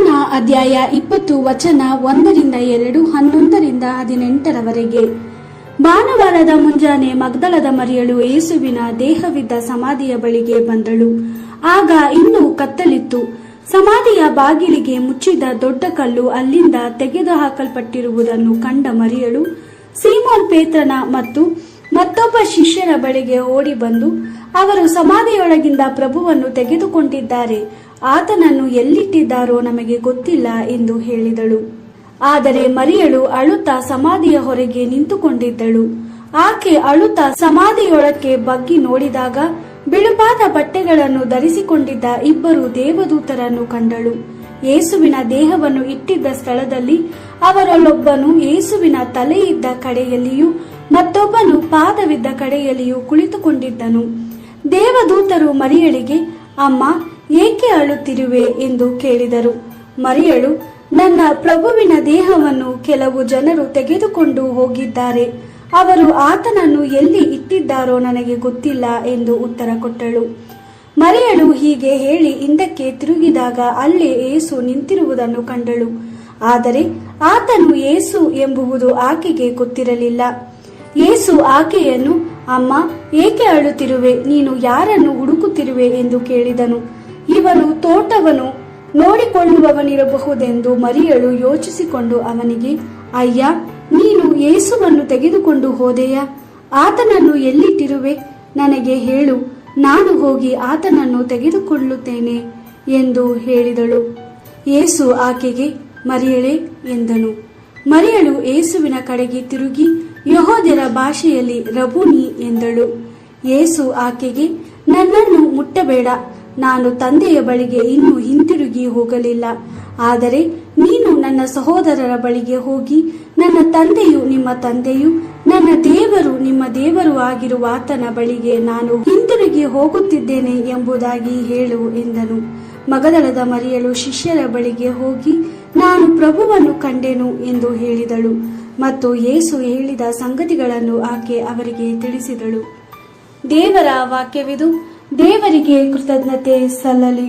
ಯೋಹಾನ ಅಧ್ಯಾಯ 20 ವಚನ 1-2, 11-18. ಭಾನುವಾರದ ಮುಂಜಾನೆ ಮಗ್ದಲದ ಮರಿಯಳು ಯೇಸುವಿನ ದೇಹವಿದ್ದ ಸಮಾಧಿಯ ಬಳಿಗೆ ಬಂದಳು. ಆಗ ಇನ್ನೂ ಕತ್ತಲಿತ್ತು. ಸಮಾಧಿಯ ಬಾಗಿಲಿಗೆ ಮುಚ್ಚಿದ ದೊಡ್ಡ ಕಲ್ಲು ಅಲ್ಲಿಂದ ತೆಗೆದು ಹಾಕಲ್ಪಟ್ಟಿರುವುದನ್ನು ಕಂಡ ಮರಿಯಳು ಸೀಮೋನ್ ಪೇತ್ರನ ಮತ್ತು ಮತ್ತೊಬ್ಬ ಶಿಷ್ಯರ ಬಳಿಗೆ ಓಡಿ ಬಂದು, ಅವರು ಸಮಾಧಿಯೊಳಗಿಂದ ಪ್ರಭುವನ್ನು ತೆಗೆದುಕೊಂಡಿದ್ದಾರೆ, ಆತನನ್ನು ಎಲ್ಲಿಟ್ಟಿದ್ದಾರೋ ನಮಗೆ ಗೊತ್ತಿಲ್ಲ ಎಂದು ಹೇಳಿದಳು. ಆದರೆ ಮರಿಯಳು ಅಳುತ್ತಾ ಸಮಾಧಿಯ ಹೊರಗೆ ನಿಂತುಕೊಂಡಿದ್ದಳು. ಆಕೆ ಅಳುತ್ತಾ ಸಮಾಧಿಯೊಳಕ್ಕೆ ಬಗ್ಗಿ ನೋಡಿದಾಗ ಬಿಳುಪಾದ ಬಟ್ಟೆಗಳನ್ನು ಧರಿಸಿಕೊಂಡಿದ್ದ ಇಬ್ಬರು ದೇವದೂತರನ್ನು ಕಂಡಳು. ಯೇಸುವಿನ ದೇಹವನ್ನು ಇಟ್ಟಿದ್ದ ಸ್ಥಳದಲ್ಲಿ ಅವರಲ್ಲೊಬ್ಬನು ಯೇಸುವಿನ ತಲೆಯಿದ್ದ ಕಡೆಯಲ್ಲಿಯೂ ಮತ್ತೊಬ್ಬನು ಪಾದವಿದ್ದ ಕಡೆಯಲ್ಲಿಯೂ ಕುಳಿತುಕೊಂಡಿದ್ದನು. ದೇವದೂತರು ಮರಿಯಳಿಗೆ, ಅಮ್ಮ, ಏಕೆ ಅಳುತ್ತಿರುವೆ ಎಂದು ಕೇಳಿದರು. ಮರಿಯಳು, ನನ್ನ ಪ್ರಭುವಿನ ದೇಹವನ್ನು ಕೆಲವು ಜನರು ತೆಗೆದುಕೊಂಡು ಹೋಗಿದ್ದಾರೆ, ಅವರು ಆತನನ್ನು ಎಲ್ಲಿ ಇಟ್ಟಿದ್ದಾರೋ ನನಗೆ ಗೊತ್ತಿಲ್ಲ ಎಂದು ಉತ್ತರ ಕೊಟ್ಟಳು. ಮರಿಯಳು ಹೀಗೆ ಹೇಳಿ ಹಿಂದಕ್ಕೆ ತಿರುಗಿದಾಗ ಅಲ್ಲೇ ಯೇಸು ನಿಂತಿರುವುದನ್ನು ಕಂಡಳು. ಆದರೆ ಆತನು ಯೇಸು ಎಂಬುವುದು ಆಕೆಗೆ ಗೊತ್ತಿರಲಿಲ್ಲ. ಯೇಸು ಆಕೆಯನ್ನು, ಅಮ್ಮ, ಏಕೆ ಅಳುತ್ತಿರುವೆ? ನೀನು ಯಾರನ್ನು ಹುಡುಕುತ್ತಿರುವೆ ಎಂದು ಕೇಳಿದನು. ಇವನು ತೋಟವನ್ನು ನೋಡಿಕೊಳ್ಳುವವನಿರಬಹುದೆಂದು ಮರಿಯಳು ಯೋಚಿಸಿಕೊಂಡು ಅವನಿಗೆ, ಅಯ್ಯ, ನೀನು ಯೇಸುವನ್ನು ತೆಗೆದುಕೊಂಡು ಹೋದೆಯಾ? ಆತನನ್ನು ಎಲ್ಲಿಟ್ಟಿರುವೆ? ನನಗೆ ಹೇಳು, ನಾನು ಹೋಗಿ ಆತನನ್ನು ತೆಗೆದುಕೊಳ್ಳುತ್ತೇನೆ ಎಂದು ಹೇಳಿದಳು. ಯೇಸು ಆಕೆಗೆ, ಮರಿಯಳೇ ಎಂದನು. ಮರಿಯಳು ಯೇಸುವಿನ ಕಡೆಗೆ ತಿರುಗಿ ಯೆಹೂದ್ಯರ ಭಾಷೆಯಲ್ಲಿ ರಬೂನಿ ಎಂದಳು. ಯೇಸು ಆಕೆಗೆ, ನನ್ನನ್ನು ಮುಟ್ಟಬೇಡ, ನಾನು ತಂದೆಯ ಬಳಿಗೆ ಇನ್ನೂ ಹಿಂತಿರುಗಿ ಹೋಗಲಿಲ್ಲ. ಆದರೆ ನೀನು ನನ್ನ ಸಹೋದರರ ಬಳಿಗೆ ಹೋಗಿ, ನನ್ನ ತಂದೆಯು ನಿಮ್ಮ ತಂದೆಯೂ ನನ್ನ ದೇವರು ನಿಮ್ಮ ದೇವರು ಆಗಿರುವ ಆತನ ಬಳಿಗೆ ನಾನು ಹಿಂತಿರುಗಿ ಹೋಗುತ್ತಿದ್ದೇನೆ ಎಂಬುದಾಗಿ ಹೇಳು ಎಂದನು. ಮಗದಲದ ಮರಿಯಳು ಶಿಷ್ಯರ ಬಳಿಗೆ ಹೋಗಿ, ನಾನು ಪ್ರಭುವನ್ನು ಕಂಡೆನು ಎಂದು ಹೇಳಿದಳು ಮತ್ತು ಯೇಸು ಹೇಳಿದ ಸಂಗತಿಗಳನ್ನು ಆಕೆ ಅವರಿಗೆ ತಿಳಿಸಿದಳು. ದೇವರ ವಾಕ್ಯವಿದು. ದೇವರಿಗೆ ಕೃತಜ್ಞತೆ ಸಲ್ಲಲಿ.